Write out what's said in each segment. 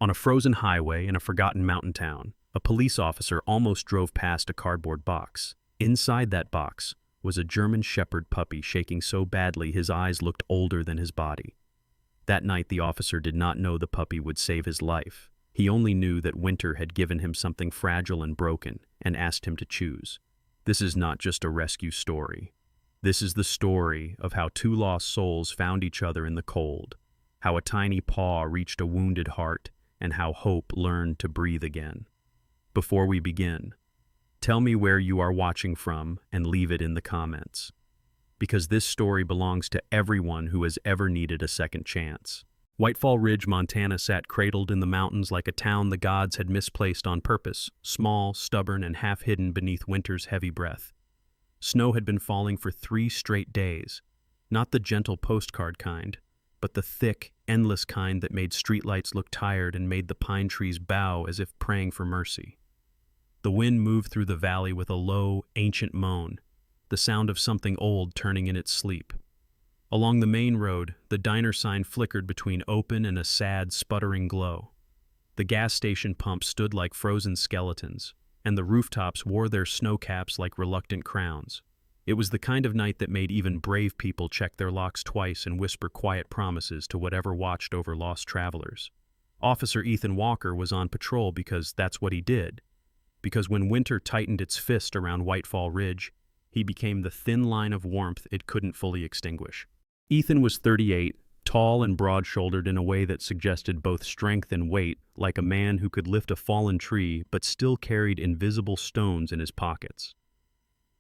On a frozen highway in a forgotten mountain town, a police officer almost drove past a cardboard box. Inside that box was a German Shepherd puppy shaking so badly his eyes looked older than his body. That night the officer did not know the puppy would save his life. He only knew that winter had given him something fragile and broken and asked him to choose. This is not just a rescue story. This is the story of how two lost souls found each other in the cold, how a tiny paw reached a wounded heart, and how hope learned to breathe again. Before we begin, tell me where you are watching from and leave it in the comments, because this story belongs to everyone who has ever needed a second chance. Whitefall Ridge, Montana sat cradled in the mountains like a town the gods had misplaced on purpose, small, stubborn, and half-hidden beneath winter's heavy breath. Snow had been falling for 3 straight days, not the gentle postcard kind, but the thick, endless kind that made streetlights look tired and made the pine trees bow as if praying for mercy. The wind moved through the valley with a low, ancient moan, the sound of something old turning in its sleep. Along the main road, the diner sign flickered between open and a sad, sputtering glow. The gas station pumps stood like frozen skeletons, and the rooftops wore their snow caps like reluctant crowns. It was the kind of night that made even brave people check their locks twice and whisper quiet promises to whatever watched over lost travelers. Officer Ethan Walker was on patrol because that's what he did. Because when winter tightened its fist around Whitefall Ridge, he became the thin line of warmth it couldn't fully extinguish. Ethan was 38, tall and broad-shouldered in a way that suggested both strength and weight, like a man who could lift a fallen tree but still carried invisible stones in his pockets.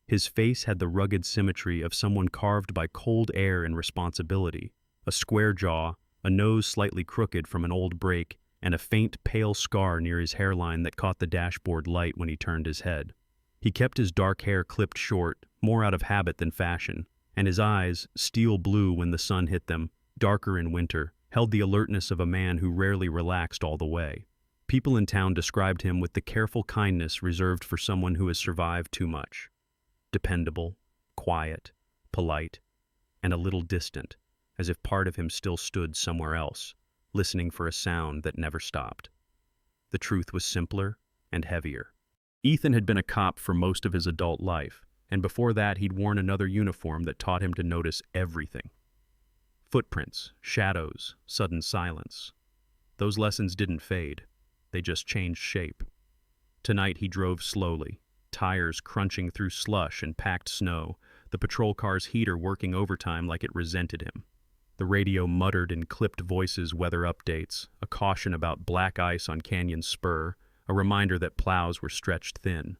His face had the rugged symmetry of someone carved by cold air and responsibility, a square jaw, a nose slightly crooked from an old break, and a faint, pale scar near his hairline that caught the dashboard light when he turned his head. He kept his dark hair clipped short, more out of habit than fashion, and his eyes, steel blue when the sun hit them, darker in winter, held the alertness of a man who rarely relaxed all the way. People in town described him with the careful kindness reserved for someone who has survived too much. Dependable, quiet, polite, and a little distant, as if part of him still stood somewhere else, listening for a sound that never stopped. The truth was simpler and heavier. Ethan had been a cop for most of his adult life, and before that he'd worn another uniform that taught him to notice everything. Footprints, shadows, sudden silence. Those lessons didn't fade. They just changed shape. Tonight he drove slowly, tires crunching through slush and packed snow, the patrol car's heater working overtime like it resented him. The radio muttered in clipped voices weather updates, a caution about black ice on Canyon Spur, a reminder that plows were stretched thin.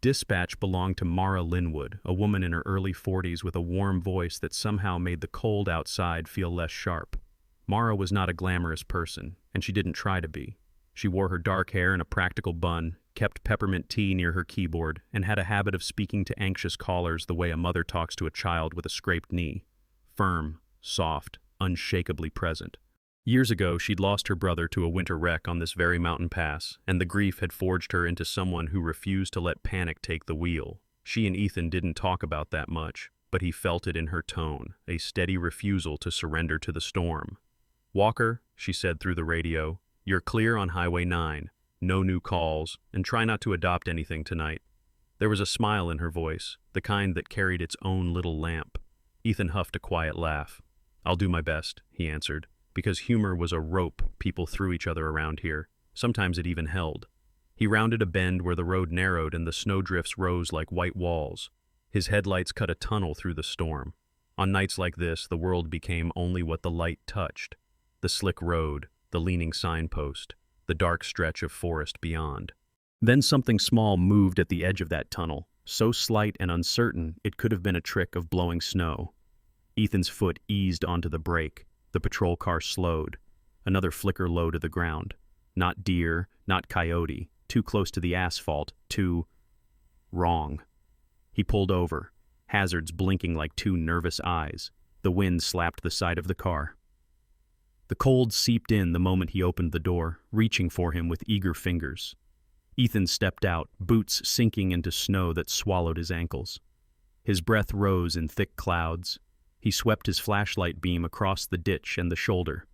Dispatch belonged to Mara Linwood, a woman in her early 40s with a warm voice that somehow made the cold outside feel less sharp. Mara was not a glamorous person, and she didn't try to be. She wore her dark hair in a practical bun, kept peppermint tea near her keyboard, and had a habit of speaking to anxious callers the way a mother talks to a child with a scraped knee. Firm, soft, unshakably present. Years ago, she'd lost her brother to a winter wreck on this very mountain pass, and the grief had forged her into someone who refused to let panic take the wheel. She and Ethan didn't talk about that much, but he felt it in her tone, a steady refusal to surrender to the storm. "Walker," she said through the radio, "you're clear on Highway 9. No new calls, and try not to adopt anything tonight." There was a smile in her voice, the kind that carried its own little lamp. Ethan huffed a quiet laugh. "I'll do my best," he answered, because humor was a rope people threw each other around here. Sometimes it even held. He rounded a bend where the road narrowed and the snowdrifts rose like white walls. His headlights cut a tunnel through the storm. On nights like this, the world became only what the light touched. The slick road, the leaning signpost, the dark stretch of forest beyond. Then something small moved at the edge of that tunnel, so slight and uncertain it could have been a trick of blowing snow. Ethan's foot eased onto the brake. The patrol car slowed. Another flicker low to the ground. Not deer, not coyote, too close to the asphalt, too wrong. He pulled over, hazards blinking like 2 nervous eyes. The wind slapped the side of the car. The cold seeped in the moment he opened the door, reaching for him with eager fingers. Ethan stepped out, boots sinking into snow that swallowed his ankles. His breath rose in thick clouds. He swept his flashlight beam across the ditch and the shoulder.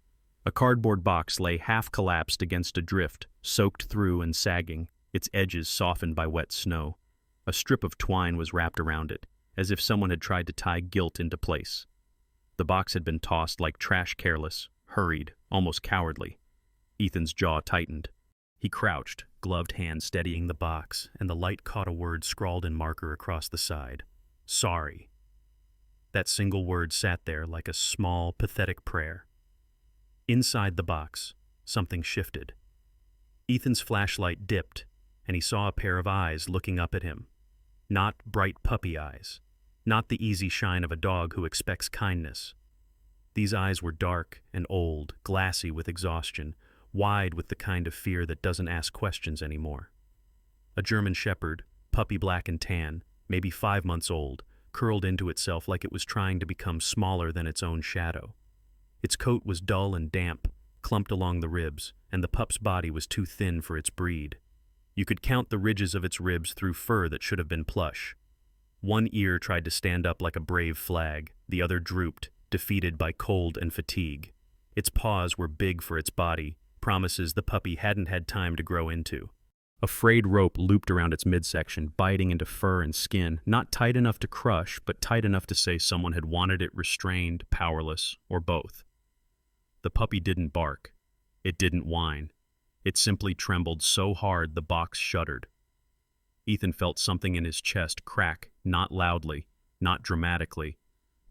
A cardboard box lay half-collapsed against a drift, soaked through and sagging, its edges softened by wet snow. A strip of twine was wrapped around it, as if someone had tried to tie guilt into place. The box had been tossed like trash, careless, hurried, almost cowardly. Ethan's jaw tightened. He crouched, gloved hand steadying the box, and the light caught a word scrawled in marker across the side. Sorry. That single word sat there like a small, pathetic prayer. Inside the box, something shifted. Ethan's flashlight dipped, and he saw a pair of eyes looking up at him. Not bright puppy eyes. Not the easy shine of a dog who expects kindness. These eyes were dark and old, glassy with exhaustion, wide with the kind of fear that doesn't ask questions anymore. A German shepherd, puppy black and tan, maybe 5 months old, curled into itself like it was trying to become smaller than its own shadow. Its coat was dull and damp, clumped along the ribs, and the pup's body was too thin for its breed. You could count the ridges of its ribs through fur that should have been plush. One ear tried to stand up like a brave flag, the other drooped, defeated by cold and fatigue. Its paws were big for its body, promises the puppy hadn't had time to grow into. A frayed rope looped around its midsection, biting into fur and skin, not tight enough to crush, but tight enough to say someone had wanted it restrained, powerless, or both. The puppy didn't bark. It didn't whine. It simply trembled so hard the box shuddered. Ethan felt something in his chest crack, not loudly, not dramatically,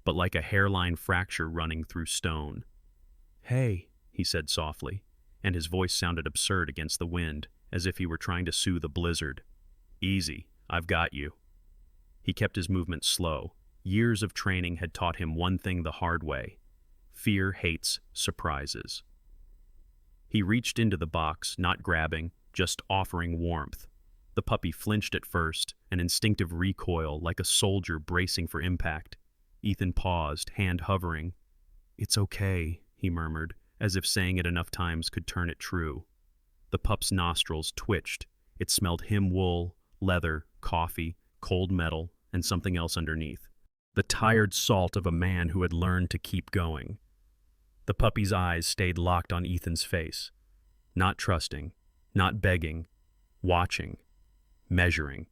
but like a hairline fracture running through stone. "Hey," he said softly, and his voice sounded absurd against the wind, as if he were trying to soothe a blizzard. "Easy, I've got you." He kept his movement slow. Years of training had taught him one thing the hard way. Fear hates surprises. He reached into the box, not grabbing, just offering warmth. The puppy flinched at first, an instinctive recoil like a soldier bracing for impact. Ethan paused, hand hovering. "It's okay," he murmured, as if saying it enough times could turn it true. The pup's nostrils twitched. It smelled him wool, leather, coffee, cold metal, and something else underneath. The tired salt of a man who had learned to keep going. The puppy's eyes stayed locked on Ethan's face. Not trusting, not begging, watching, measuring.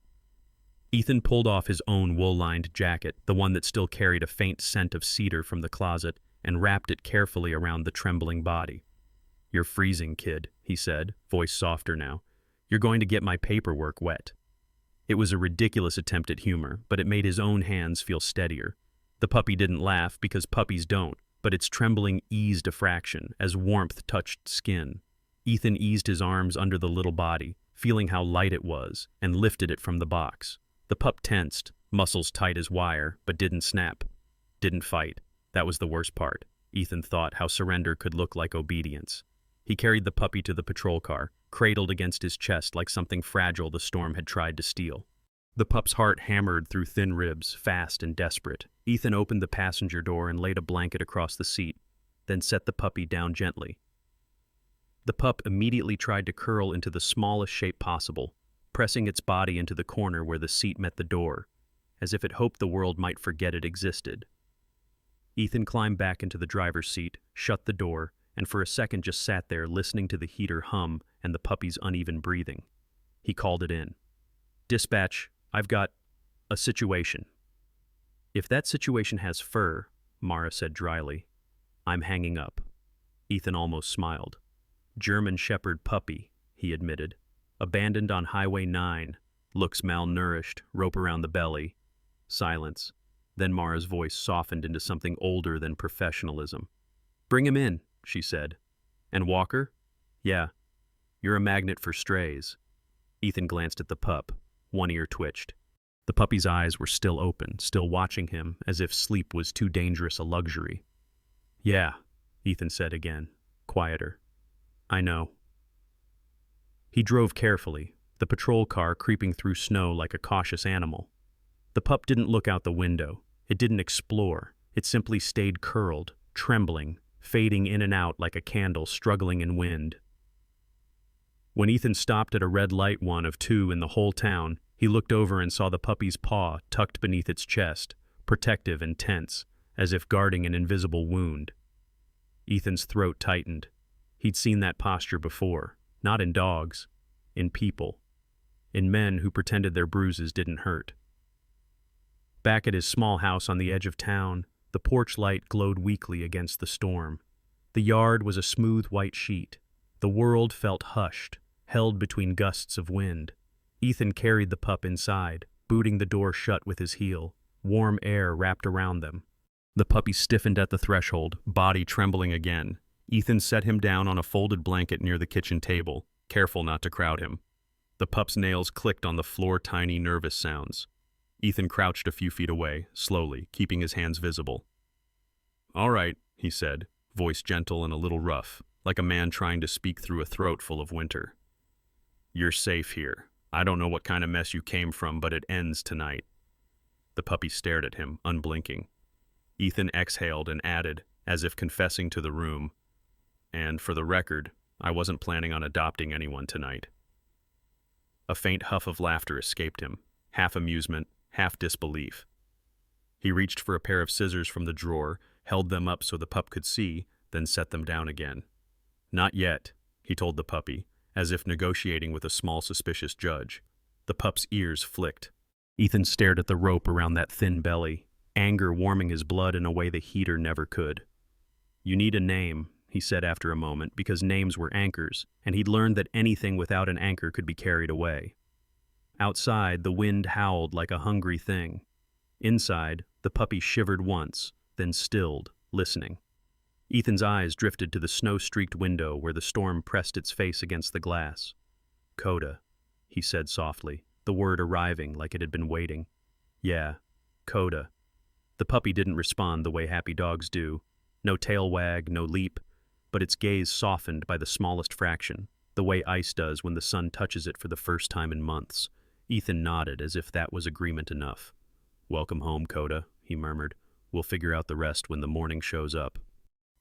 Ethan pulled off his own wool-lined jacket, the one that still carried a faint scent of cedar from the closet, and wrapped it carefully around the trembling body. "You're freezing, kid," he said, voice softer now. "You're going to get my paperwork wet." It was a ridiculous attempt at humor, but it made his own hands feel steadier. The puppy didn't laugh because puppies don't, but its trembling eased a fraction as warmth touched skin. Ethan eased his arms under the little body, feeling how light it was, and lifted it from the box. The pup tensed, muscles tight as wire, but didn't snap. Didn't fight. That was the worst part. Ethan thought how surrender could look like obedience. He carried the puppy to the patrol car, cradled against his chest like something fragile the storm had tried to steal. The pup's heart hammered through thin ribs, fast and desperate. Ethan opened the passenger door and laid a blanket across the seat, then set the puppy down gently. The pup immediately tried to curl into the smallest shape possible, pressing its body into the corner where the seat met the door, as if it hoped the world might forget it existed. Ethan climbed back into the driver's seat, shut the door, and for a second just sat there listening to the heater hum and the puppy's uneven breathing. He called it in. "Dispatch, I've got a situation." "If that situation has fur," Mara said dryly, "I'm hanging up." Ethan almost smiled. "German Shepherd puppy," he admitted. "Abandoned on Highway 9. Looks malnourished, rope around the belly." Silence. Then Mara's voice softened into something older than professionalism. "Bring him in," she said. "And Walker?" "Yeah. You're a magnet for strays." Ethan glanced at the pup. One ear twitched. The puppy's eyes were still open, still watching him, as if sleep was too dangerous a luxury. "Yeah," Ethan said again, quieter. "I know." He drove carefully, the patrol car creeping through snow like a cautious animal. The pup didn't look out the window. It didn't explore. It simply stayed curled, trembling, fading in and out like a candle struggling in wind. When Ethan stopped at a red light, one of two in the whole town, he looked over and saw the puppy's paw tucked beneath its chest, protective and tense, as if guarding an invisible wound. Ethan's throat tightened. He'd seen that posture before, not in dogs, in people, in men who pretended their bruises didn't hurt. Back at his small house on the edge of town, the porch light glowed weakly against the storm. The yard was a smooth white sheet. The world felt hushed, held between gusts of wind. Ethan carried the pup inside, booting the door shut with his heel. Warm air wrapped around them. The puppy stiffened at the threshold, body trembling again. Ethan set him down on a folded blanket near the kitchen table, careful not to crowd him. The pup's nails clicked on the floor, tiny, nervous sounds. Ethan crouched a few feet away, slowly, keeping his hands visible. "All right," he said, voice gentle and a little rough, like a man trying to speak through a throat full of winter. "You're safe here. I don't know what kind of mess you came from, but it ends tonight." The puppy stared at him, unblinking. Ethan exhaled and added, as if confessing to the room, "And for the record, I wasn't planning on adopting anyone tonight." A faint huff of laughter escaped him, half amusement, half disbelief. He reached for a pair of scissors from the drawer, held them up so the pup could see, then set them down again. "Not yet," he told the puppy, as if negotiating with a small suspicious judge. The pup's ears flicked. Ethan stared at the rope around that thin belly, anger warming his blood in a way the heater never could. "You need a name," he said after a moment, because names were anchors, and he'd learned that anything without an anchor could be carried away. Outside, the wind howled like a hungry thing. Inside, the puppy shivered once, then stilled, listening. Ethan's eyes drifted to the snow-streaked window where the storm pressed its face against the glass. "Kota," he said softly, the word arriving like it had been waiting. "Yeah, Kota." The puppy didn't respond the way happy dogs do. No tail wag, no leap, but its gaze softened by the smallest fraction, the way ice does when the sun touches it for the first time in months. Ethan nodded as if that was agreement enough. "Welcome home, Kota," he murmured. "We'll figure out the rest when the morning shows up."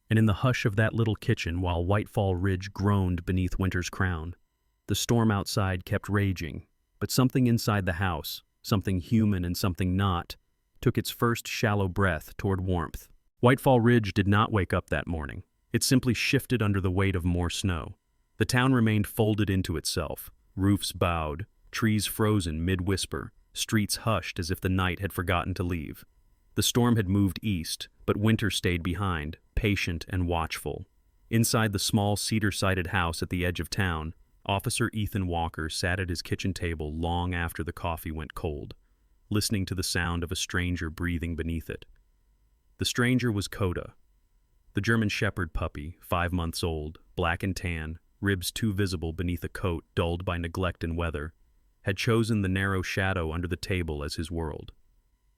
And in the hush of that little kitchen, while Whitefall Ridge groaned beneath winter's crown, the storm outside kept raging, but something inside the house, something human and something not, took its first shallow breath toward warmth. Whitefall Ridge did not wake up that morning. It simply shifted under the weight of more snow. The town remained folded into itself, roofs bowed, trees frozen mid-whisper, streets hushed as if the night had forgotten to leave. The storm had moved east, but winter stayed behind, patient and watchful. Inside the small cedar-sided house at the edge of town, Officer Ethan Walker sat at his kitchen table long after the coffee went cold, listening to the sound of a stranger breathing beneath it. The stranger was Kota, the German Shepherd puppy, 5 months old, black and tan, ribs too visible beneath a coat dulled by neglect and weather, had chosen the narrow shadow under the table as his world.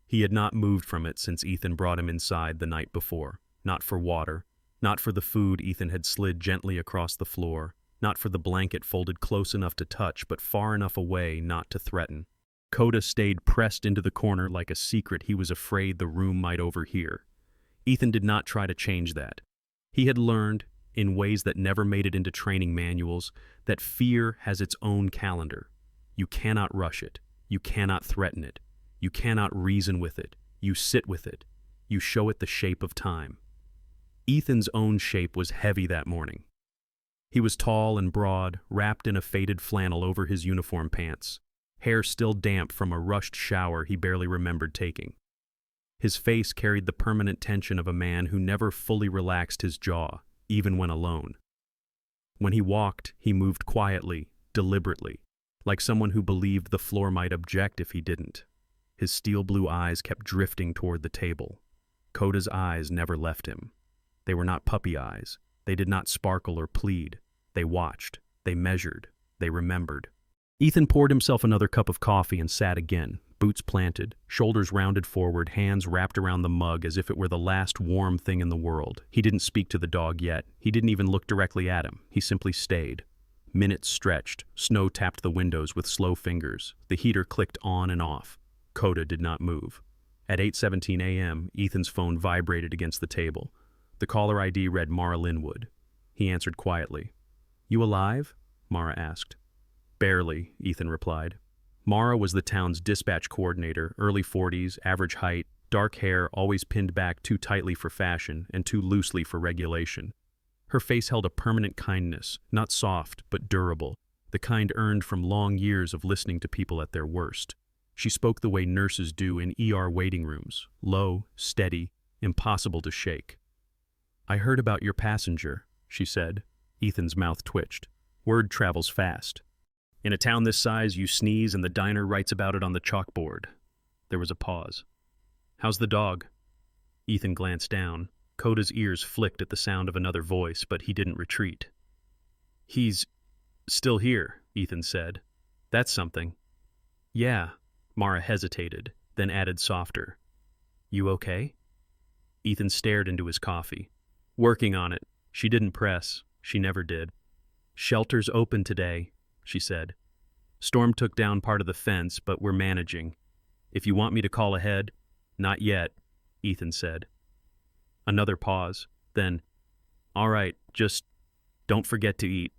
He had not moved from it since Ethan brought him inside the night before, not for water, not for the food Ethan had slid gently across the floor, not for the blanket folded close enough to touch but far enough away not to threaten. Kota stayed pressed into the corner like a secret he was afraid the room might overhear. Ethan did not try to change that. He had learned, in ways that never made it into training manuals, that fear has its own calendar. You cannot rush it. You cannot threaten it. You cannot reason with it. You sit with it. You show it the shape of time. Ethan's own shape was heavy that morning. He was tall and broad, wrapped in a faded flannel over his uniform pants, hair still damp from a rushed shower he barely remembered taking. His face carried the permanent tension of a man who never fully relaxed his jaw, even when alone. When he walked, he moved quietly, deliberately, like someone who believed the floor might object if he didn't. His steel blue eyes kept drifting toward the table. Kota's eyes never left him. They were not puppy eyes. They did not sparkle or plead. They watched. They measured. They remembered. Ethan poured himself another cup of coffee and sat again, boots planted, shoulders rounded forward, hands wrapped around the mug as if it were the last warm thing in the world. He didn't speak to the dog yet. He didn't even look directly at him. He simply stayed. Minutes stretched. Snow tapped the windows with slow fingers. The heater clicked on and off. Kota did not move. At 8:17 a.m., Ethan's phone vibrated against the table. The caller ID read Mara Linwood. He answered quietly. "You alive?" Mara asked. "Barely," Ethan replied. Mara was the town's dispatch coordinator, early 40s, average height, dark hair always pinned back too tightly for fashion and too loosely for regulation. Her face held a permanent kindness, not soft but durable, the kind earned from long years of listening to people at their worst. She spoke the way nurses do in ER waiting rooms, low, steady, impossible to shake. "I heard about your passenger," she said. Ethan's mouth twitched. "Word travels fast. In a town this size, you sneeze and the diner writes about it on the chalkboard." There was a pause. "How's the dog?" Ethan glanced down. Kota's ears flicked at the sound of another voice, but he didn't retreat. "He's still here," Ethan said. "That's something." "Yeah." Mara hesitated, then added softer. "You okay?" Ethan stared into his coffee. "Working on it." She didn't press. She never did. "Shelter's open today," she said. "Storm took down part of the fence, but we're managing. If you want me to call ahead—" "Not yet," Ethan said. Another pause, then, "All right, just don't forget to eat."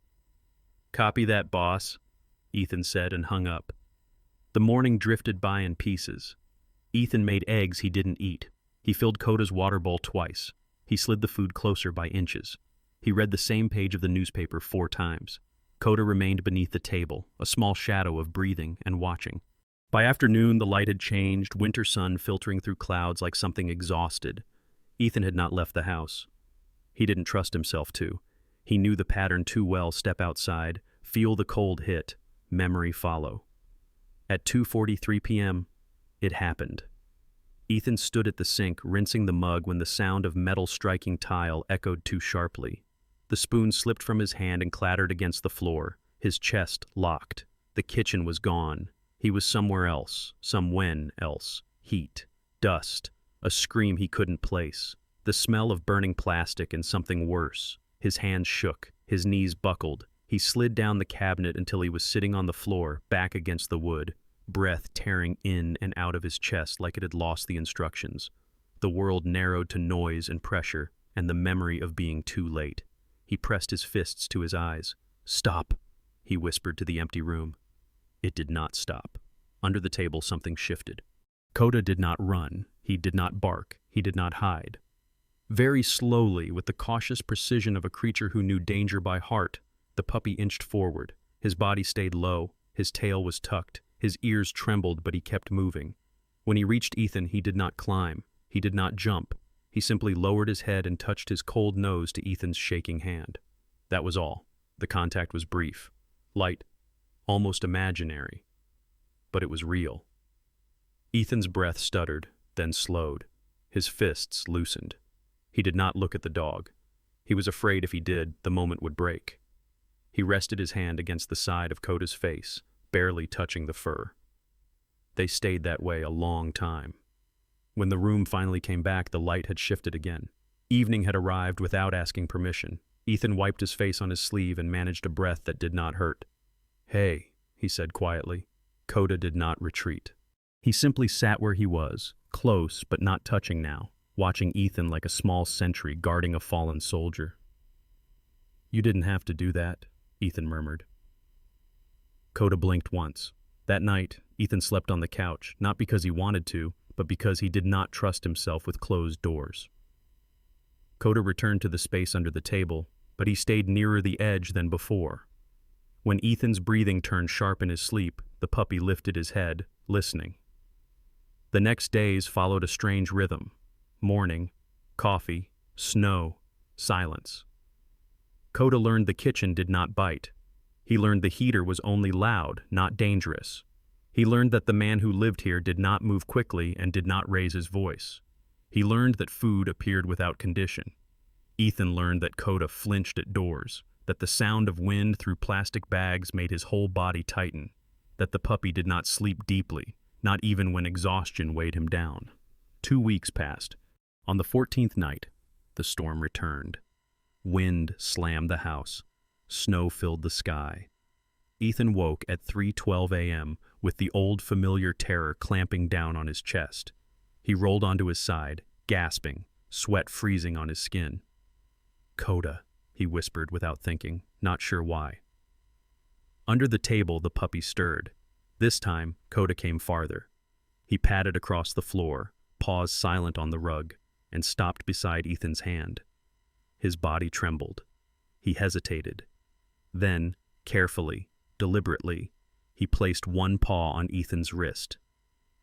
"Copy that, boss," Ethan said and hung up. The morning drifted by in pieces. Ethan made eggs he didn't eat. He filled Kota's water bowl twice. He slid the food closer by inches. He read the same page of the newspaper 4 times. Kota remained beneath the table, a small shadow of breathing and watching. By afternoon, the light had changed, winter sun filtering through clouds like something exhausted. Ethan had not left the house. He didn't trust himself to. He knew the pattern too well. Step outside, feel the cold hit, memory follow. At 2:43 p.m., it happened. Ethan stood at the sink, rinsing the mug when the sound of metal striking tile echoed too sharply. The spoon slipped from his hand and clattered against the floor. His chest locked. The kitchen was gone. He was somewhere else, somewhen else. Heat, dust, a scream he couldn't place. The smell of burning plastic and something worse. His hands shook. His knees buckled. He slid down the cabinet until he was sitting on the floor, back against the wood, breath tearing in and out of his chest like it had lost the instructions. The world narrowed to noise and pressure, and the memory of being too late. He pressed his fists to his eyes. "Stop," he whispered to the empty room. It did not stop. Under the table, something shifted. Kota did not run. He did not bark. He did not hide. Very slowly, with the cautious precision of a creature who knew danger by heart, the puppy inched forward. His body stayed low. His tail was tucked. His ears trembled, but he kept moving. When he reached Ethan, he did not climb. He did not jump. He simply lowered his head and touched his cold nose to Ethan's shaking hand. That was all. The contact was brief, light, almost imaginary. But it was real. Ethan's breath stuttered, then slowed. His fists loosened. He did not look at the dog. He was afraid if he did, the moment would break. He rested his hand against the side of Kota's face, barely touching the fur. They stayed that way a long time. When the room finally came back, the light had shifted again. Evening had arrived without asking permission. Ethan wiped his face on his sleeve and managed a breath that did not hurt. "Hey," he said quietly. Kota did not retreat. He simply sat where he was, close but not touching now, watching Ethan like a small sentry guarding a fallen soldier. "You didn't have to do that," Ethan murmured. Kota blinked once. That night, Ethan slept on the couch, not because he wanted to, but because he did not trust himself with closed doors. Kota returned to the space under the table, but he stayed nearer the edge than before. When Ethan's breathing turned sharp in his sleep, the puppy lifted his head, listening. The next days followed a strange rhythm. Morning, coffee, snow, silence. Kota learned the kitchen did not bite. He learned the heater was only loud, not dangerous. He learned that the man who lived here did not move quickly and did not raise his voice. He learned that food appeared without condition. Ethan learned that Kota flinched at doors, that the sound of wind through plastic bags made his whole body tighten, that the puppy did not sleep deeply, not even when exhaustion weighed him down. 2 weeks passed. On the 14th night, the storm returned. Wind slammed the house. Snow filled the sky. Ethan woke at 3:12 a.m. with the old familiar terror clamping down on his chest. He rolled onto his side, gasping, sweat freezing on his skin. "Kota," he whispered without thinking, not sure why. Under the table, the puppy stirred. This time, Kota came farther. He padded across the floor, paused silent on the rug, and stopped beside Ethan's hand. His body trembled. He hesitated. Then, carefully, deliberately, he placed one paw on Ethan's wrist.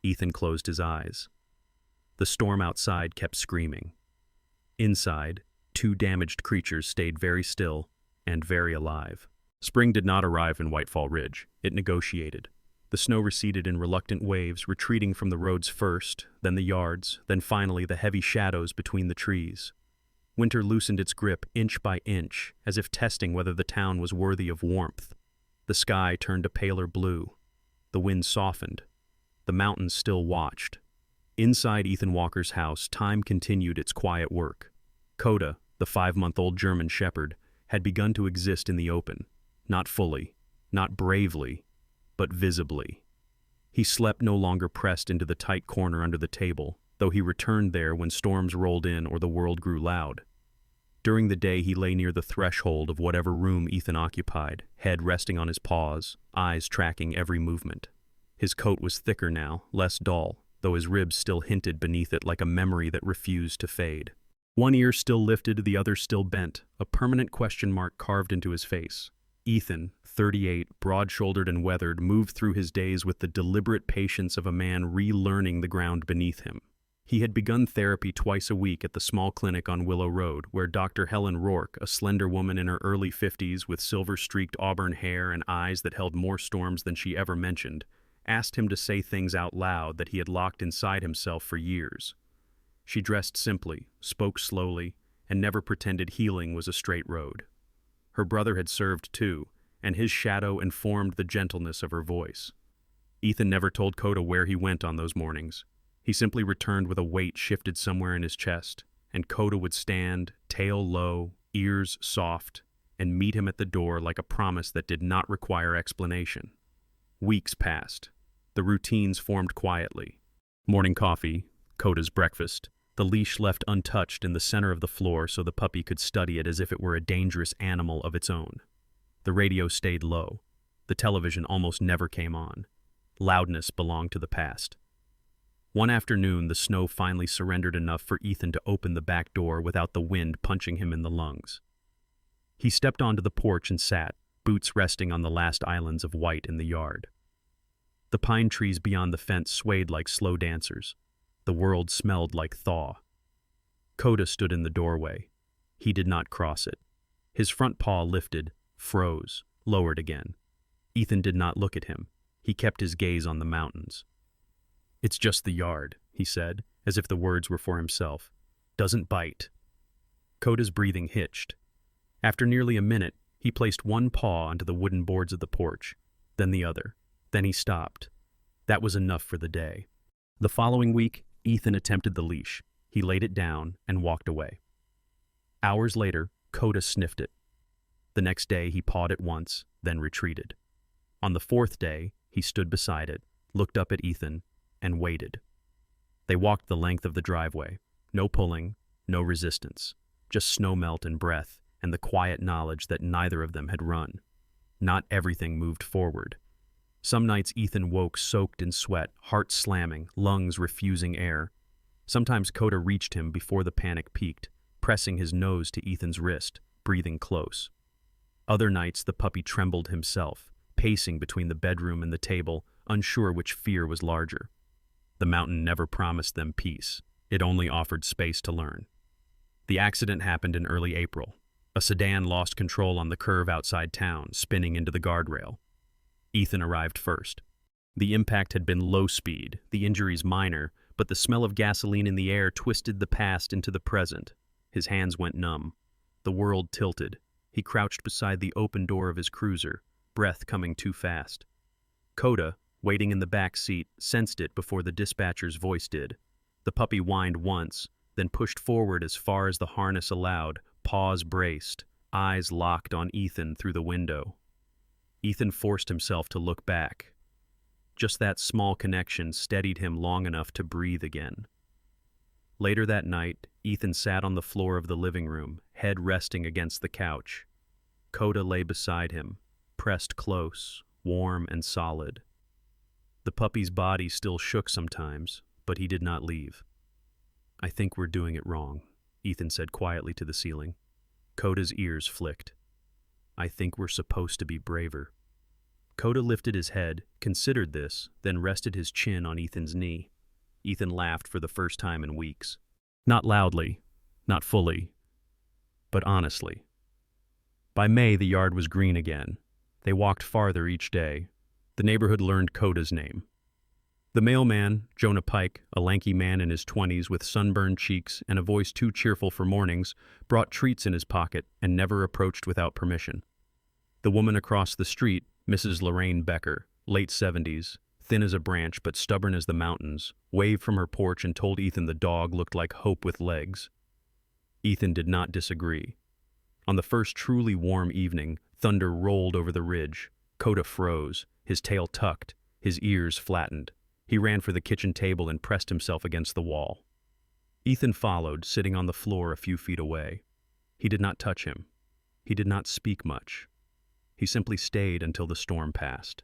Ethan closed his eyes. The storm outside kept screaming. Inside, two damaged creatures stayed very still and very alive. Spring did not arrive in Whitefall Ridge. It negotiated. The snow receded in reluctant waves, retreating from the roads first, then the yards, then finally the heavy shadows between the trees. Winter loosened its grip inch by inch, as if testing whether the town was worthy of warmth. The sky turned a paler blue. The wind softened. The mountains still watched. Inside Ethan Walker's house, time continued its quiet work. Kota, the 5-month-old German shepherd, had begun to exist in the open, not fully, not bravely, but visibly. He slept no longer pressed into the tight corner under the table, though he returned there when storms rolled in or the world grew loud. During the day he lay near the threshold of whatever room Ethan occupied, head resting on his paws, eyes tracking every movement. His coat was thicker now, less dull, though his ribs still hinted beneath it like a memory that refused to fade. One ear still lifted, the other still bent, a permanent question mark carved into his face. Ethan, 38, broad-shouldered and weathered, moved through his days with the deliberate patience of a man relearning the ground beneath him. He had begun therapy twice a week at the small clinic on Willow Road, where Dr. Helen Rourke, a slender woman in her early 50s with silver-streaked auburn hair and eyes that held more storms than she ever mentioned, asked him to say things out loud that he had locked inside himself for years. She dressed simply, spoke slowly, and never pretended healing was a straight road. Her brother had served too, and his shadow informed the gentleness of her voice. Ethan never told Kota where he went on those mornings. He simply returned with a weight shifted somewhere in his chest, and Kota would stand, tail low, ears soft, and meet him at the door like a promise that did not require explanation. Weeks passed. The routines formed quietly. Morning coffee, Kota's breakfast, the leash left untouched in the center of the floor so the puppy could study it as if it were a dangerous animal of its own. The radio stayed low. The television almost never came on. Loudness belonged to the past. One afternoon, the snow finally surrendered enough for Ethan to open the back door without the wind punching him in the lungs. He stepped onto the porch and sat, boots resting on the last islands of white in the yard. The pine trees beyond the fence swayed like slow dancers. The world smelled like thaw. Kota stood in the doorway. He did not cross it. His front paw lifted, froze, lowered again. Ethan did not look at him. He kept his gaze on the mountains. "It's just the yard," he said, as if the words were for himself. "Doesn't bite." Kota's breathing hitched. After nearly a minute, he placed one paw onto the wooden boards of the porch, then the other. Then he stopped. That was enough for the day. The following week, Ethan attempted the leash. He laid it down and walked away. Hours later, Kota sniffed it. The next day, he pawed it once, then retreated. On the 4th day, he stood beside it, looked up at Ethan, and waited. They walked the length of the driveway. No pulling, no resistance, just snowmelt and breath, and the quiet knowledge that neither of them had run. Not everything moved forward. Some nights Ethan woke soaked in sweat, heart slamming, lungs refusing air. Sometimes Kota reached him before the panic peaked, pressing his nose to Ethan's wrist, breathing close. Other nights the puppy trembled himself, pacing between the bedroom and the table, unsure which fear was larger. The mountain never promised them peace. It only offered space to learn. The accident happened in early April. A sedan lost control on the curve outside town, spinning into the guardrail. Ethan arrived first. The impact had been low speed, the injuries minor, but the smell of gasoline in the air twisted the past into the present. His hands went numb. The world tilted. He crouched beside the open door of his cruiser, breath coming too fast. Kota, waiting in the back seat, sensed it before the dispatcher's voice did. The puppy whined once, then pushed forward as far as the harness allowed, paws braced, eyes locked on Ethan through the window. Ethan forced himself to look back. Just that small connection steadied him long enough to breathe again. Later that night, Ethan sat on the floor of the living room, head resting against the couch. Kota lay beside him, pressed close, warm and solid. The puppy's body still shook sometimes, but he did not leave. I think we're doing it wrong, Ethan said quietly to the ceiling. Kota's ears flicked. I think we're supposed to be braver. Kota lifted his head, considered this, then rested his chin on Ethan's knee. Ethan laughed for the first time in weeks. Not loudly, not fully, but honestly. By May, the yard was green again. They walked farther each day. The neighborhood learned Kota's name. The mailman, Jonah Pike, a lanky man in his 20s with sunburned cheeks and a voice too cheerful for mornings, brought treats in his pocket and never approached without permission. The woman across the street, Mrs. Lorraine Becker, late 70s, thin as a branch but stubborn as the mountains, waved from her porch and told Ethan the dog looked like Hope with legs. Ethan did not disagree. On the first truly warm evening, thunder rolled over the ridge. Kota froze, his tail tucked, his ears flattened. He ran for the kitchen table and pressed himself against the wall. Ethan followed, sitting on the floor a few feet away. He did not touch him. He did not speak much. He simply stayed until the storm passed.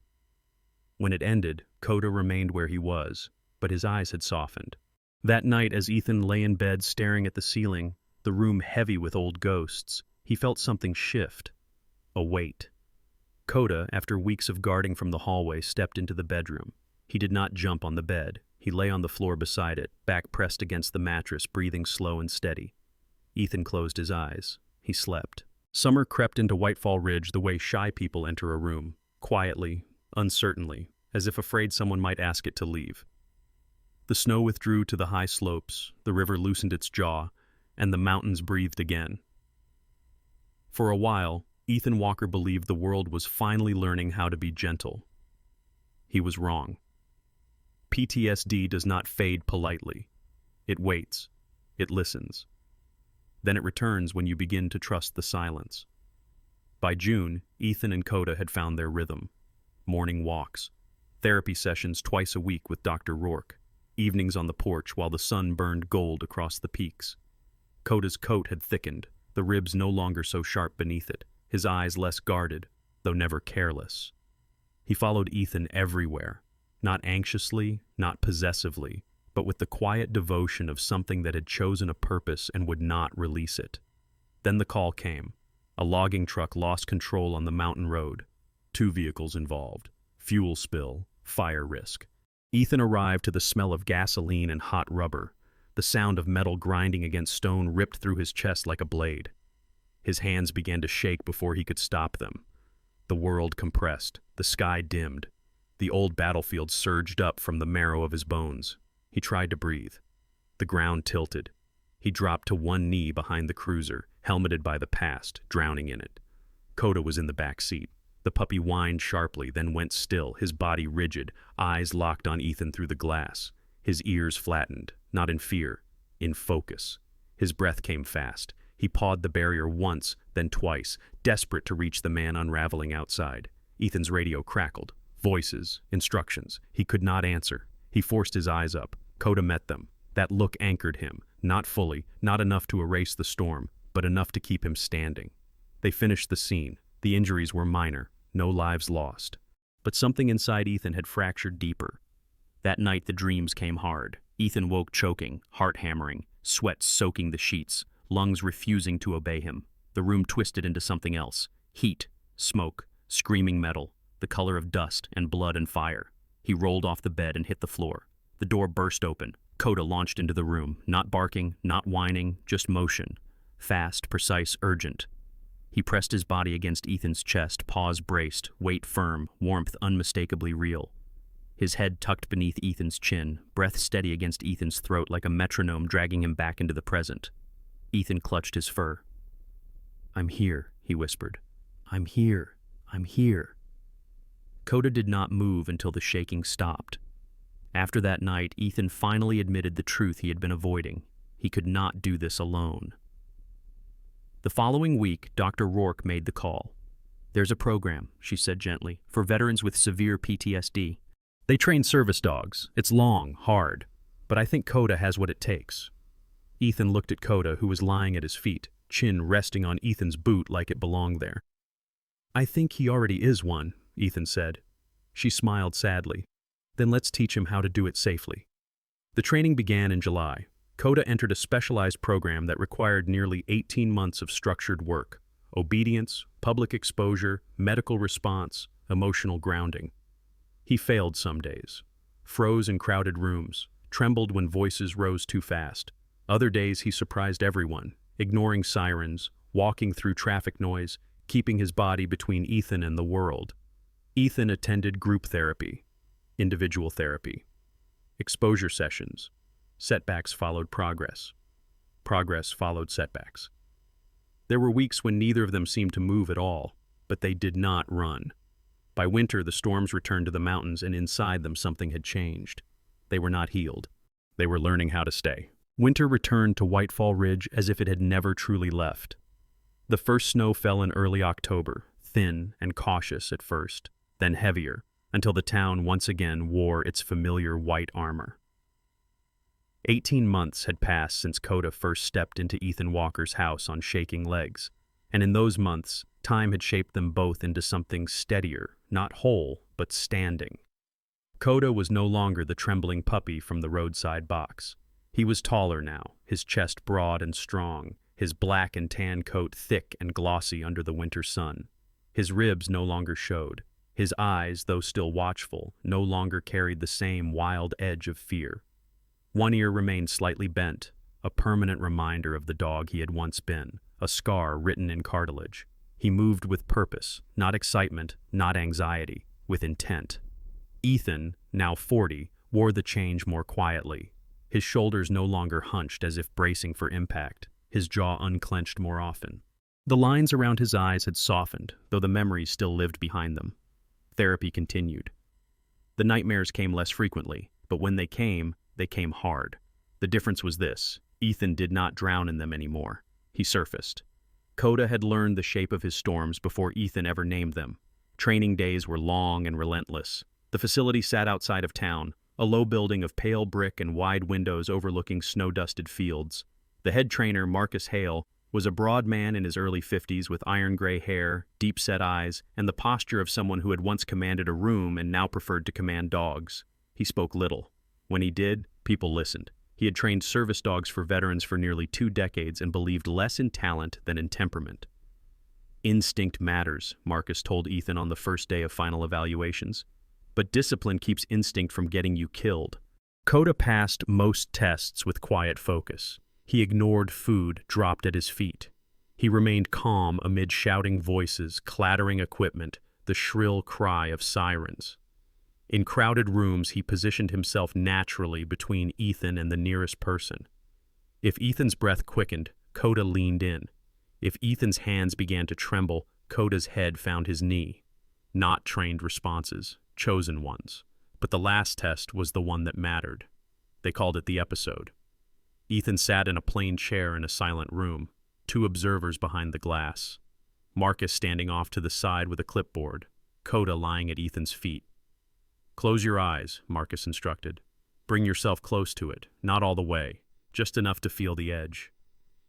When it ended, Kota remained where he was, but his eyes had softened. That night, as Ethan lay in bed staring at the ceiling, the room heavy with old ghosts, he felt something shift. A weight. Kota, after weeks of guarding from the hallway, stepped into the bedroom. He did not jump on the bed. He lay on the floor beside it, back pressed against the mattress, breathing slow and steady. Ethan closed his eyes. He slept. Summer crept into Whitefall Ridge the way shy people enter a room, quietly, uncertainly, as if afraid someone might ask it to leave. The snow withdrew to the high slopes, the river loosened its jaw, and the mountains breathed again. For a while, Ethan Walker believed the world was finally learning how to be gentle. He was wrong. PTSD does not fade politely. It waits. It listens. Then it returns when you begin to trust the silence. By June, Ethan and Kota had found their rhythm. Morning walks, therapy sessions twice a week with Dr. Rourke, evenings on the porch while the sun burned gold across the peaks. Kota's coat had thickened, the ribs no longer so sharp beneath it, his eyes less guarded, though never careless. He followed Ethan everywhere, not anxiously, not possessively, but with the quiet devotion of something that had chosen a purpose and would not release it. Then the call came. A logging truck lost control on the mountain road. 2 vehicles involved. Fuel spill, fire risk. Ethan arrived to the smell of gasoline and hot rubber. The sound of metal grinding against stone ripped through his chest like a blade. His hands began to shake before he could stop them. The world compressed. The sky dimmed. The old battlefield surged up from the marrow of his bones. He tried to breathe. The ground tilted. He dropped to one knee behind the cruiser, helmeted by the past, drowning in it. Kota was in the back seat. The puppy whined sharply, then went still, his body rigid, eyes locked on Ethan through the glass. His ears flattened, not in fear, in focus. His breath came fast. He pawed the barrier once, then twice, desperate to reach the man unraveling outside. Ethan's radio crackled. Voices, instructions. He could not answer. He forced his eyes up. Kota met them. That look anchored him, not fully, not enough to erase the storm, but enough to keep him standing. They finished the scene. The injuries were minor, no lives lost. But something inside Ethan had fractured deeper. That night the dreams came hard. Ethan woke choking, heart hammering, sweat soaking the sheets, lungs refusing to obey him. The room twisted into something else. Heat, smoke, screaming metal, the color of dust and blood and fire. He rolled off the bed and hit the floor. The door burst open. Kota launched into the room, not barking, not whining, just motion. Fast, precise, urgent. He pressed his body against Ethan's chest, paws braced, weight firm, warmth unmistakably real. His head tucked beneath Ethan's chin, breath steady against Ethan's throat like a metronome dragging him back into the present. Ethan clutched his fur. "I'm here," he whispered. "I'm here. I'm here." Kota did not move until the shaking stopped. After that night, Ethan finally admitted the truth he had been avoiding. He could not do this alone. The following week, Dr. Rourke made the call. "There's a program," she said gently, "for veterans with severe PTSD. They train service dogs. It's long, hard, but I think Kota has what it takes." Ethan looked at Kota, who was lying at his feet, chin resting on Ethan's boot like it belonged there. "I think he already is one," Ethan said. She smiled sadly. "Then let's teach him how to do it safely." The training began in July. Kota entered a specialized program that required nearly 18 months of structured work: obedience, public exposure, medical response, emotional grounding. He failed some days, froze in crowded rooms, trembled when voices rose too fast. Other days he surprised everyone, ignoring sirens, walking through traffic noise, keeping his body between Ethan and the world. Ethan attended group therapy, individual therapy, exposure sessions. Setbacks followed progress. Progress followed setbacks. There were weeks when neither of them seemed to move at all, but they did not run. By winter, the storms returned to the mountains, and inside them something had changed. They were not healed. They were learning how to stay. Winter returned to Whitefall Ridge as if it had never truly left. The first snow fell in early October, thin and cautious at first, then heavier, until the town once again wore its familiar white armor. 18 months had passed since Kota first stepped into Ethan Walker's house on shaking legs, and in those months, time had shaped them both into something steadier, not whole, but standing. Kota was no longer the trembling puppy from the roadside box. He was taller now, his chest broad and strong, his black and tan coat thick and glossy under the winter sun. His ribs no longer showed. His eyes, though still watchful, no longer carried the same wild edge of fear. One ear remained slightly bent, a permanent reminder of the dog he had once been, a scar written in cartilage. He moved with purpose, not excitement, not anxiety, with intent. Ethan, now 40, wore the change more quietly. His shoulders no longer hunched as if bracing for impact, his jaw unclenched more often. The lines around his eyes had softened, though the memories still lived behind them. Therapy continued. The nightmares came less frequently, but when they came hard. The difference was this: Ethan did not drown in them anymore. He surfaced. Kota had learned the shape of his storms before Ethan ever named them. Training days were long and relentless. The facility sat outside of town, a low building of pale brick and wide windows overlooking snow-dusted fields. The head trainer, Marcus Hale, was a broad man in his early 50s with iron-gray hair, deep-set eyes, and the posture of someone who had once commanded a room and now preferred to command dogs. He spoke little. When he did, people listened. He had trained service dogs for veterans for nearly 2 decades and believed less in talent than in temperament. Instinct matters, Marcus told Ethan on the first day of final evaluations. But discipline keeps instinct from getting you killed. Kota passed most tests with quiet focus. He ignored food dropped at his feet. He remained calm amid shouting voices, clattering equipment, the shrill cry of sirens. In crowded rooms, he positioned himself naturally between Ethan and the nearest person. If Ethan's breath quickened, Kota leaned in. If Ethan's hands began to tremble, Kota's head found his knee. Not trained responses, chosen ones. But the last test was the one that mattered. They called it the episode. Ethan sat in a plain chair in a silent room, 2 observers behind the glass. Marcus standing off to the side with a clipboard, Kota lying at Ethan's feet. "Close your eyes," Marcus instructed. "Bring yourself close to it, not all the way, just enough to feel the edge."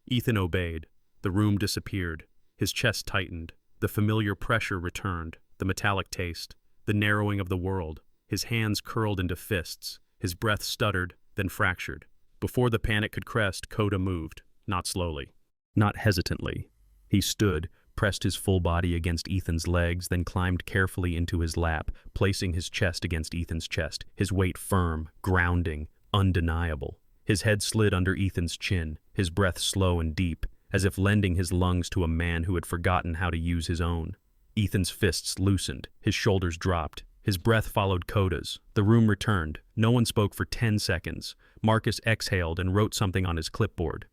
Ethan obeyed. The room disappeared. His chest tightened. The familiar pressure returned, the metallic taste, the narrowing of the world. His hands curled into fists. His breath stuttered, then fractured. Before the panic could crest, Kota moved, not slowly, not hesitantly. He stood, pressed his full body against Ethan's legs, then climbed carefully into his lap, placing his chest against Ethan's chest, his weight firm, grounding, undeniable. His head slid under Ethan's chin, his breath slow and deep, as if lending his lungs to a man who had forgotten how to use his own. Ethan's fists loosened, his shoulders dropped. His breath followed Kota's. The room returned. No one spoke for 10 seconds. Marcus exhaled and wrote something on his clipboard.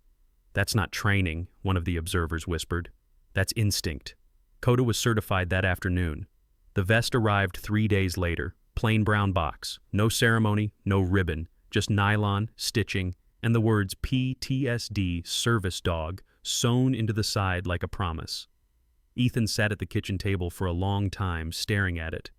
"That's not training," one of the observers whispered. "That's instinct." Kota was certified that afternoon. The vest arrived 3 days later. Plain brown box. No ceremony, no ribbon. Just nylon, stitching, and the words PTSD Service Dog sewn into the side like a promise. Ethan sat at the kitchen table for a long time, staring at it.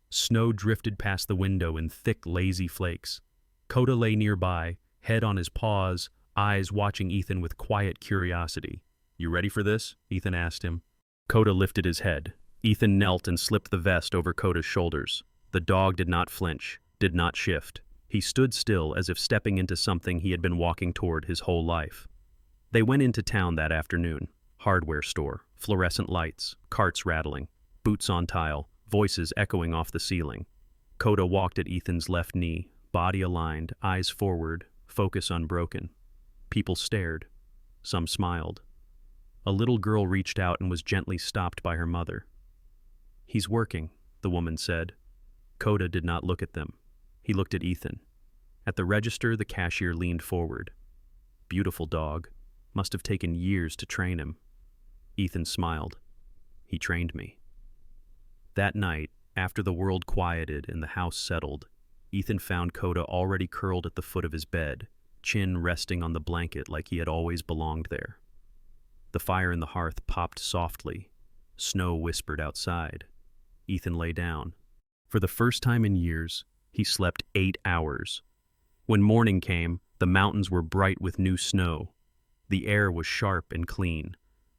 Snow drifted past the window in thick, lazy flakes. Kota lay nearby, head on his paws, eyes watching Ethan with quiet curiosity. "You ready for this?" Ethan asked him. Kota lifted his head. Ethan knelt and slipped the vest over Kota's shoulders. The dog did not flinch, did not shift. He stood still as if stepping into something he had been walking toward his whole life. They went into town that afternoon. Hardware store, fluorescent lights, carts rattling, boots on tile, voices echoing off the ceiling. Kota walked at Ethan's left knee, body aligned, eyes forward, focus unbroken. People stared. Some smiled. A little girl reached out and was gently stopped by her mother. "He's working," the woman said. Kota did not look at them. He looked at Ethan. At the register, the cashier leaned forward. "Beautiful dog. Must have taken years to train him." Ethan smiled. "He trained me." That night, after the world quieted and the house settled, Ethan found Kota already curled at the foot of his bed, chin resting on the blanket like he had always belonged there. The fire in the hearth popped softly. Snow whispered outside. Ethan lay down. For the first time in years, he slept 8 hours. When morning came, the mountains were bright with new snow. The air was sharp and clean.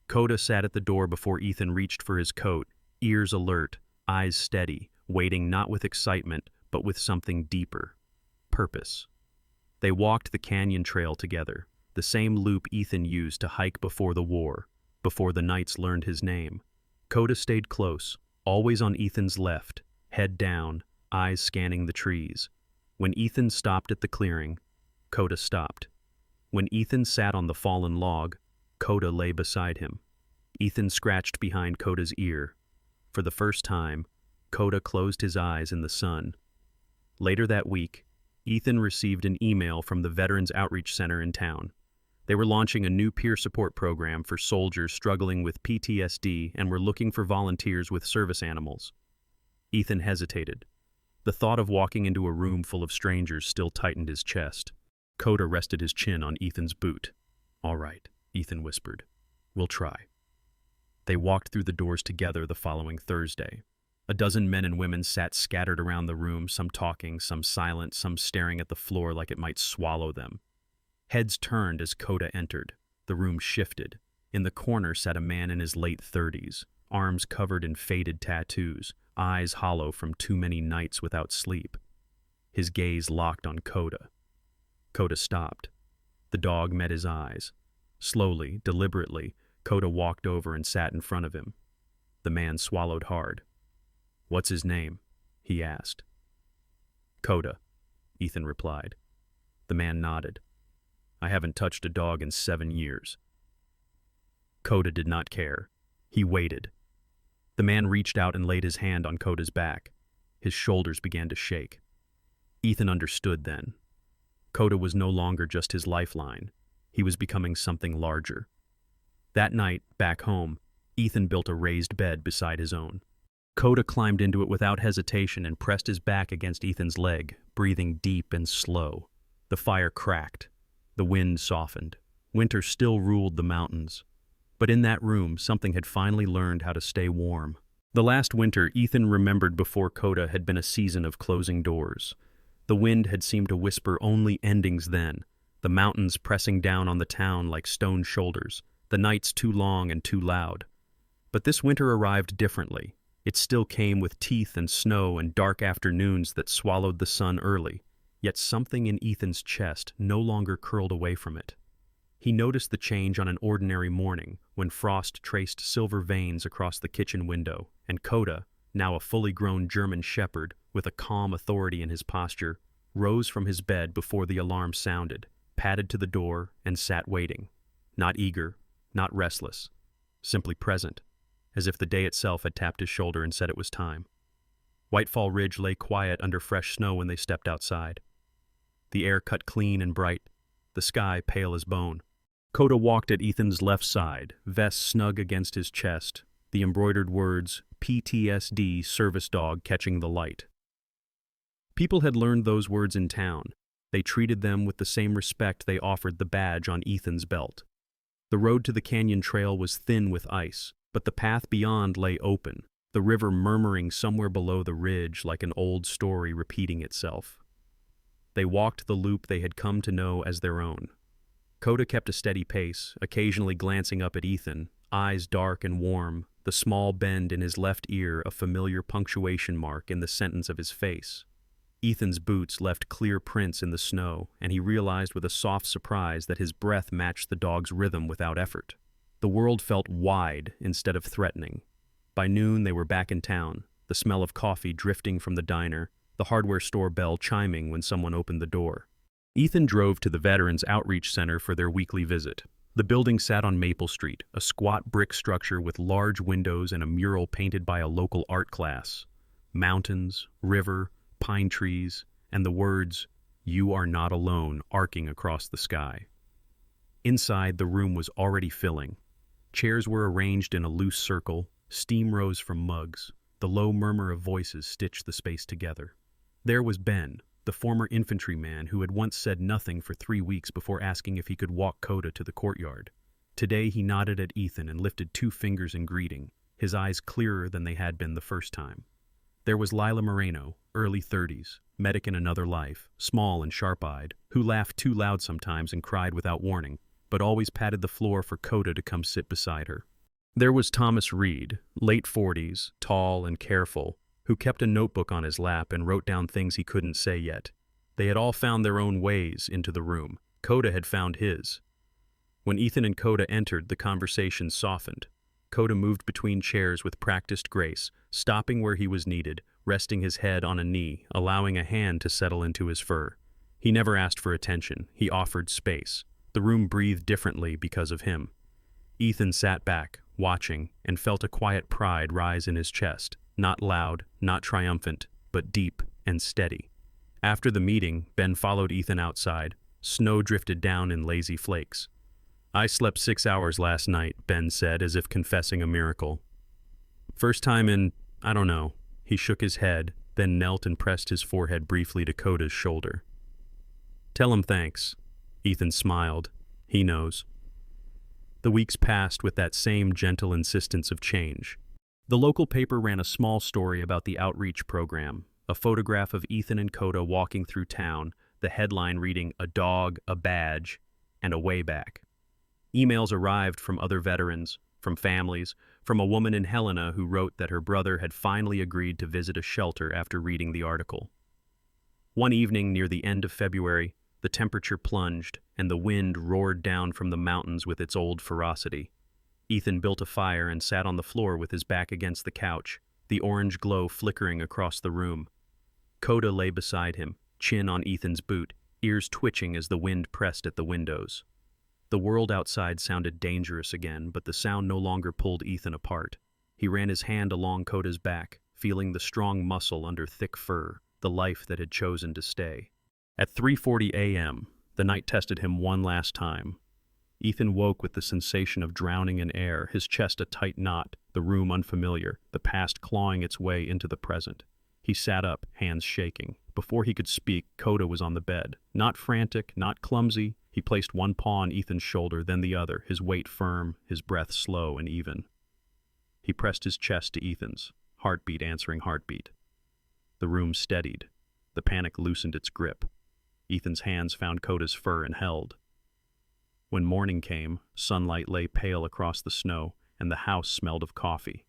Kota sat at the door before Ethan reached for his coat, ears alert, eyes steady, waiting not with excitement, but with something deeper. Purpose. They walked the canyon trail together, the same loop Ethan used to hike before the war, before the Knights learned his name. Kota stayed close, always on Ethan's left, head down, eyes scanning the trees. When Ethan stopped at the clearing, Kota stopped. When Ethan sat on the fallen log, Kota lay beside him. Ethan scratched behind Kota's ear. For the first time, Kota closed his eyes in the sun. Later that week, Ethan received an email from the Veterans Outreach Center in town. They were launching a new peer support program for soldiers struggling with PTSD and were looking for volunteers with service animals. Ethan hesitated. The thought of walking into a room full of strangers still tightened his chest. Kota rested his chin on Ethan's boot. "All right," Ethan whispered. "We'll try." They walked through the doors together the following Thursday. A dozen men and women sat scattered around the room, some talking, some silent, some staring at the floor like it might swallow them. Heads turned as Kota entered. The room shifted. In the corner sat a man in his late 30s, arms covered in faded tattoos, eyes hollow from too many nights without sleep. His gaze locked on Kota. Kota stopped. The dog met his eyes. Slowly, deliberately, Kota walked over and sat in front of him. The man swallowed hard. "What's his name?" he asked. "Kota," Ethan replied. The man nodded. "I haven't touched a dog in 7 years." Kota did not care. He waited. The man reached out and laid his hand on Kota's back. His shoulders began to shake. Ethan understood then. Kota was no longer just his lifeline. He was becoming something larger. That night, back home, Ethan built a raised bed beside his own. Kota climbed into it without hesitation and pressed his back against Ethan's leg, breathing deep and slow. The fire cracked. The wind softened. Winter still ruled the mountains. But in that room, something had finally learned how to stay warm. The last winter Ethan remembered before Kota had been a season of closing doors. The wind had seemed to whisper only endings then, the mountains pressing down on the town like stone shoulders, the nights too long and too loud. But this winter arrived differently. It still came with teeth and snow and dark afternoons that swallowed the sun early, yet something in Ethan's chest no longer curled away from it. He noticed the change on an ordinary morning when frost traced silver veins across the kitchen window, and Kota, now a fully grown German shepherd with a calm authority in his posture, rose from his bed before the alarm sounded, padded to the door, and sat waiting. Not eager, not restless, simply present, as if the day itself had tapped his shoulder and said it was time. Whitefall Ridge lay quiet under fresh snow when they stepped outside. The air cut clean and bright, the sky pale as bone. Kota walked at Ethan's left side, vest snug against his chest, the embroidered words, PTSD service dog catching the light. People had learned those words in town. They treated them with the same respect they offered the badge on Ethan's belt. The road to the canyon trail was thin with ice, but the path beyond lay open, the river murmuring somewhere below the ridge like an old story repeating itself. They walked the loop they had come to know as their own. Kota kept a steady pace, occasionally glancing up at Ethan, eyes dark and warm, the small bend in his left ear a familiar punctuation mark in the sentence of his face. Ethan's boots left clear prints in the snow, and he realized with a soft surprise that his breath matched the dog's rhythm without effort. The world felt wide instead of threatening. By noon, they were back in town, the smell of coffee drifting from the diner, the hardware store bell chiming when someone opened the door. Ethan drove to the Veterans Outreach Center for their weekly visit. The building sat on Maple Street, a squat brick structure with large windows and a mural painted by a local art class. Mountains, river, pine trees, and the words, "You are not alone," arcing across the sky. Inside, the room was already filling. Chairs were arranged in a loose circle, steam rose from mugs, the low murmur of voices stitched the space together. There was Ben, the former infantryman who had once said nothing for 3 weeks before asking if he could walk Kota to the courtyard. Today he nodded at Ethan and lifted 2 fingers in greeting, his eyes clearer than they had been the first time. There was Lila Moreno, early 30s, medic in another life, small and sharp-eyed, who laughed too loud sometimes and cried without warning, but always patted the floor for Kota to come sit beside her. There was Thomas Reed, late 40s, tall and careful, who kept a notebook on his lap and wrote down things he couldn't say yet. They had all found their own ways into the room. Kota had found his. When Ethan and Kota entered, the conversation softened. Kota moved between chairs with practiced grace, stopping where he was needed, resting his head on a knee, allowing a hand to settle into his fur. He never asked for attention. He offered space. The room breathed differently because of him. Ethan sat back, watching, and felt a quiet pride rise in his chest. Not loud, not triumphant, but deep and steady. After the meeting, Ben followed Ethan outside. Snow drifted down in lazy flakes. "I slept 6 hours last night," Ben said, as if confessing a miracle. "First time in, I don't know." He shook his head, then knelt and pressed his forehead briefly to Kota's shoulder. "Tell him thanks." Ethan smiled. "He knows." The weeks passed with that same gentle insistence of change. The local paper ran a small story about the outreach program, a photograph of Ethan and Kota walking through town, the headline reading, "A dog, a badge, and a way back." Emails arrived from other veterans, from families, from a woman in Helena who wrote that her brother had finally agreed to visit a shelter after reading the article. One evening near the end of February, the temperature plunged and the wind roared down from the mountains with its old ferocity. Ethan built a fire and sat on the floor with his back against the couch, the orange glow flickering across the room. Kota lay beside him, chin on Ethan's boot, ears twitching as the wind pressed at the windows. The world outside sounded dangerous again, but the sound no longer pulled Ethan apart. He ran his hand along Kota's back, feeling the strong muscle under thick fur, the life that had chosen to stay. At 3:40 a.m., the night tested him one last time. Ethan woke with the sensation of drowning in air, his chest a tight knot, the room unfamiliar, the past clawing its way into the present. He sat up, hands shaking. Before he could speak, Kota was on the bed. Not frantic, not clumsy. He placed one paw on Ethan's shoulder, then the other, his weight firm, his breath slow and even. He pressed his chest to Ethan's, heartbeat answering heartbeat. The room steadied. The panic loosened its grip. Ethan's hands found Kota's fur and held. When morning came, sunlight lay pale across the snow, and the house smelled of coffee.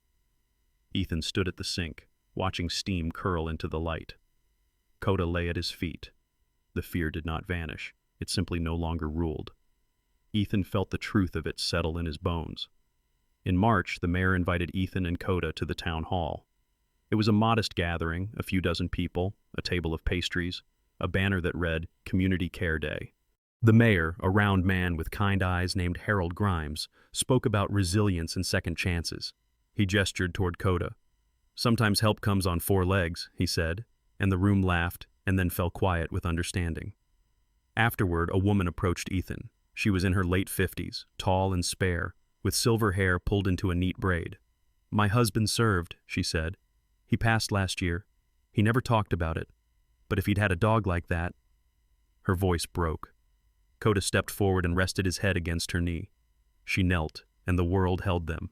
Ethan stood at the sink, watching steam curl into the light. Kota lay at his feet. The fear did not vanish. It simply no longer ruled. Ethan felt the truth of it settle in his bones. In March, the mayor invited Ethan and Kota to the town hall. It was a modest gathering, a few dozen people, a table of pastries, a banner that read, "Community Care Day." The mayor, a round man with kind eyes named Harold Grimes, spoke about resilience and second chances. He gestured toward Kota. "Sometimes help comes on 4 legs," he said, and the room laughed and then fell quiet with understanding. Afterward, a woman approached Ethan. She was in her late 50s, tall and spare, with silver hair pulled into a neat braid. "My husband served," she said. "He passed last year. He never talked about it. But if he'd had a dog like that..." Her voice broke. Kota stepped forward and rested his head against her knee. She knelt, and the world held them.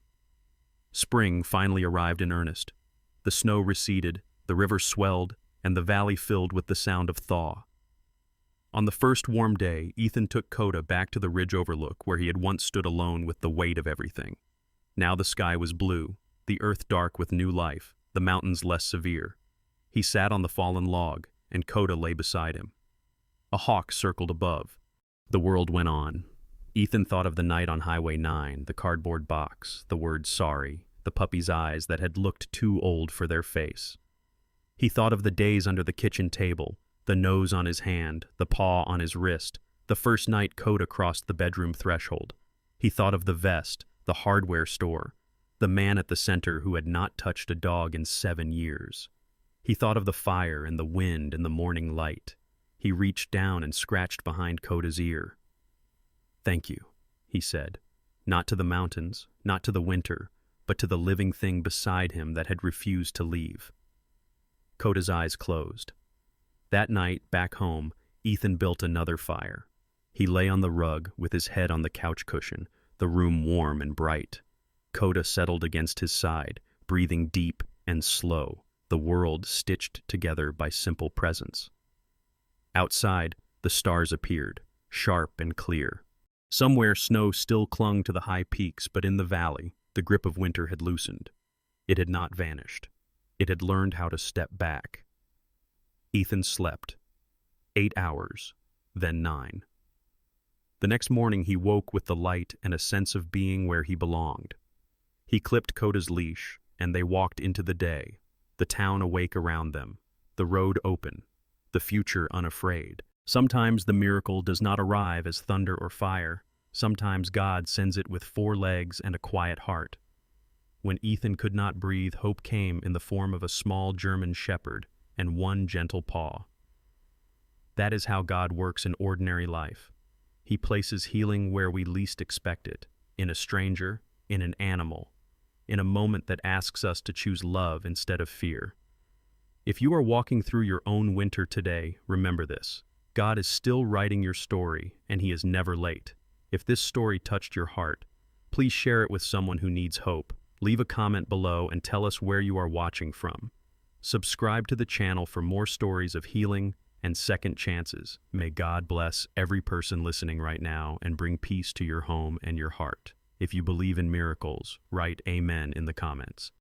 Spring finally arrived in earnest. The snow receded, the river swelled, and the valley filled with the sound of thaw. On the first warm day, Ethan took Kota back to the ridge overlook where he had once stood alone with the weight of everything. Now the sky was blue, the earth dark with new life, the mountains less severe. He sat on the fallen log, and Kota lay beside him. A hawk circled above. The world went on. Ethan thought of the night on Highway 9, the cardboard box, the word sorry, the puppy's eyes that had looked too old for their face. He thought of the days under the kitchen table, the nose on his hand, the paw on his wrist, the first night Kota crossed the bedroom threshold. He thought of the vest, the hardware store, the man at the center who had not touched a dog in 7 years. He thought of the fire and the wind and the morning light. He reached down and scratched behind Kota's ear. "Thank you," he said, not to the mountains, not to the winter, but to the living thing beside him that had refused to leave. Kota's eyes closed. That night, back home, Ethan built another fire. He lay on the rug with his head on the couch cushion, the room warm and bright. Kota settled against his side, breathing deep and slow, the world stitched together by simple presence. Outside, the stars appeared, sharp and clear. Somewhere snow still clung to the high peaks, but in the valley, the grip of winter had loosened. It had not vanished. It had learned how to step back. Ethan slept. 8 hours, then 9. The next morning he woke with the light and a sense of being where he belonged. He clipped Kota's leash, and they walked into the day, the town awake around them, the road open, the future unafraid. Sometimes the miracle does not arrive as thunder or fire. Sometimes God sends it with 4 legs and a quiet heart. When Ethan could not breathe, hope came in the form of a small German shepherd and 1 gentle paw. That is how God works in ordinary life. He places healing where we least expect it, in a stranger, in an animal, in a moment that asks us to choose love instead of fear. If you are walking through your own winter today, remember this. God is still writing your story, and He is never late. If this story touched your heart, please share it with someone who needs hope. Leave a comment below and tell us where you are watching from. Subscribe to the channel for more stories of healing and second chances. May God bless every person listening right now and bring peace to your home and your heart. If you believe in miracles, write Amen in the comments.